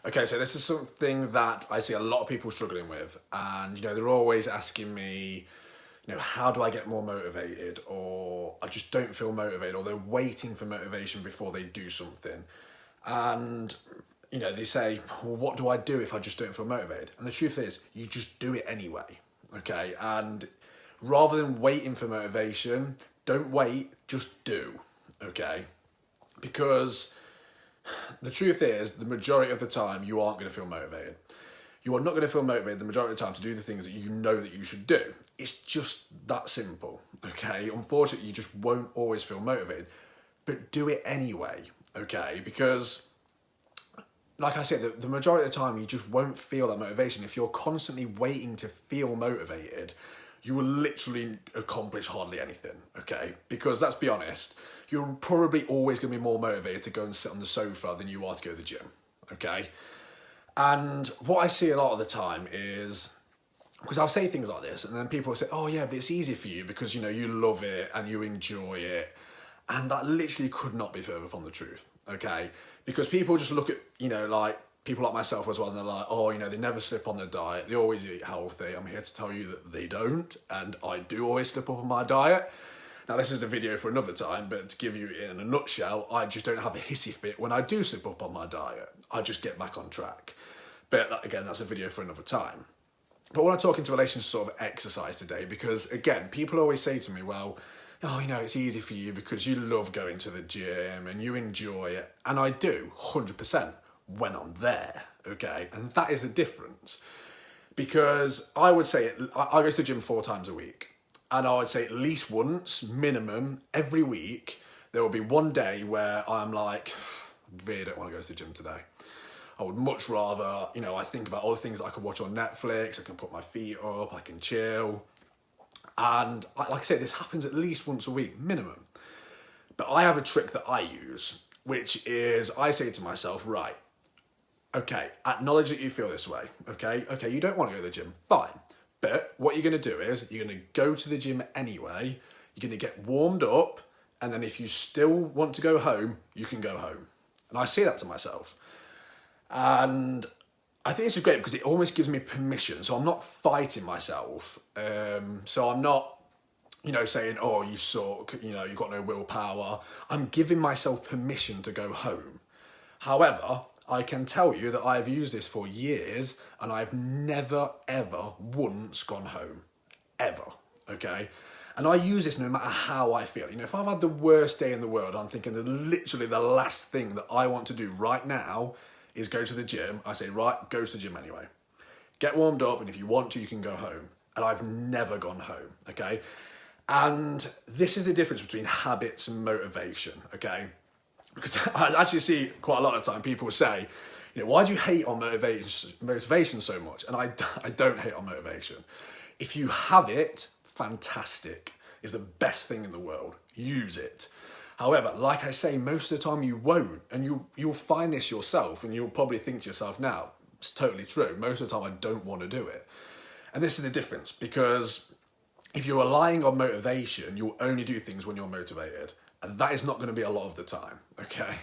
Okay, so this is something that I see a lot of people struggling with, and they're always asking me, how do I get more motivated, or I just don't feel motivated, or they're waiting for motivation before they do something. And they say, well, what do I do if I just don't feel motivated? And the truth is, you just do it anyway, okay? And rather than waiting for motivation, don't wait, just do, okay? Because the truth is, the majority of the time, you aren't going to feel motivated. You are not going to feel motivated the majority of the time to do the things that you know that you should do. It's just that simple, okay? Unfortunately, you just won't always feel motivated, but do it anyway, okay? Because, like I said, the majority of the time, you just won't feel that motivation. If you're constantly waiting to feel motivated, you will literally accomplish hardly anything, okay? Because let's be honest, you're probably always going to be more motivated to go and sit on the sofa than you are to go to the gym, okay? And what I see a lot of the time is, because I'll say things like this, and then people will say, oh yeah, but it's easy for you because, you love it and you enjoy it. And that literally could not be further from the truth, okay? Because people just look at, like, people like myself as well, and they're like, oh, they never slip on their diet. They always eat healthy. I'm here to tell you that they don't, and I do always slip up on my diet. Now, this is a video for another time, but to give you in a nutshell, I just don't have a hissy fit when I do slip up on my diet. I just get back on track. But again, that's a video for another time. But I want to talk into relation to sort of exercise today, because again, people always say to me, well, oh, it's easy for you because you love going to the gym and you enjoy it. And I do, 100%, when I'm there, okay? And that is the difference. Because I would say, I go to the gym 4 times a week. And I would say at least once, minimum, every week, there will be one day where I'm like, really don't want to go to the gym today. I would much rather, I think about all the things I could watch on Netflix, I can put my feet up, I can chill. And like I say, this happens at least once a week, minimum. But I have a trick that I use, which is I say to myself, right, okay, acknowledge that you feel this way, okay, you don't want to go to the gym, fine. But what you're going to do is you're going to go to the gym anyway, you're going to get warmed up, and then if you still want to go home, you can go home. And I say that to myself. And I think this is great because it almost gives me permission. So I'm not fighting myself. So I'm not, saying, oh, you suck, you've got no willpower. I'm giving myself permission to go home. However, I can tell you that I've used this for years and I've never, ever once gone home. Ever. Okay? And I use this no matter how I feel. If I've had the worst day in the world, I'm thinking that literally the last thing that I want to do right now is go to the gym. I say, right, go to the gym anyway. Get warmed up, and if you want to, you can go home. And I've never gone home, okay? And this is the difference between habits and motivation, okay? Because I actually see quite a lot of time people say, why do you hate on motivation so much? And I don't hate on motivation. If you have it, fantastic. It's the best thing in the world. Use it. However, like I say, most of the time you won't, and you'll find this yourself, and you'll probably think to yourself, now, it's totally true. Most of the time I don't want to do it. And this is the difference, because if you're relying on motivation, you'll only do things when you're motivated. And that is not going to be a lot of the time, okay?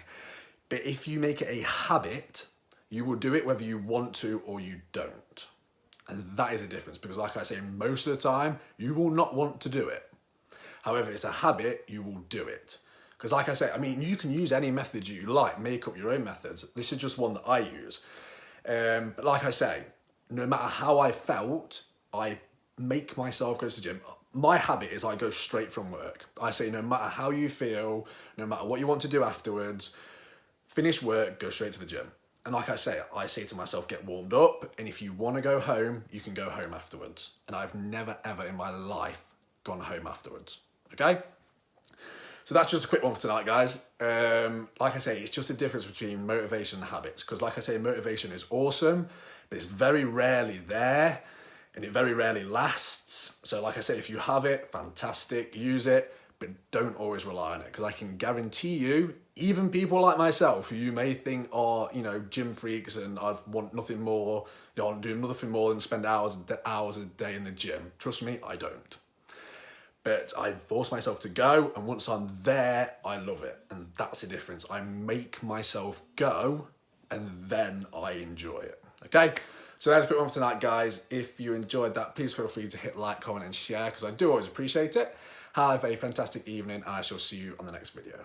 But if you make it a habit, you will do it whether you want to or you don't. And that is the difference, because like I say, most of the time, you will not want to do it. However, it's a habit, you will do it. Because like I say, you can use any method you like, make up your own methods. This is just one that I use. But like I say, no matter how I felt, I make myself go to the gym. My habit is I go straight from work. I say no matter how you feel, no matter what you want to do afterwards, finish work, go straight to the gym. And like I say to myself, get warmed up, and if you want to go home, you can go home afterwards. And I've never, ever in my life gone home afterwards, okay? So that's just a quick one for tonight, guys. Like I say, it's just a difference between motivation and habits. Because like I say, motivation is awesome, but it's very rarely there, and it very rarely lasts. So like I say, if you have it, fantastic, use it, but don't always rely on it. Because I can guarantee you, even people like myself, who you may think are, gym freaks and I want nothing more, I want to do nothing more than spend hours a day in the gym. Trust me, I don't. But I force myself to go, and once I'm there, I love it. And that's the difference. I make myself go and then I enjoy it. Okay? So that's a quick one for tonight, guys. If you enjoyed that, please feel free to hit like, comment, and share, because I do always appreciate it. Have a fantastic evening, and I shall see you on the next video.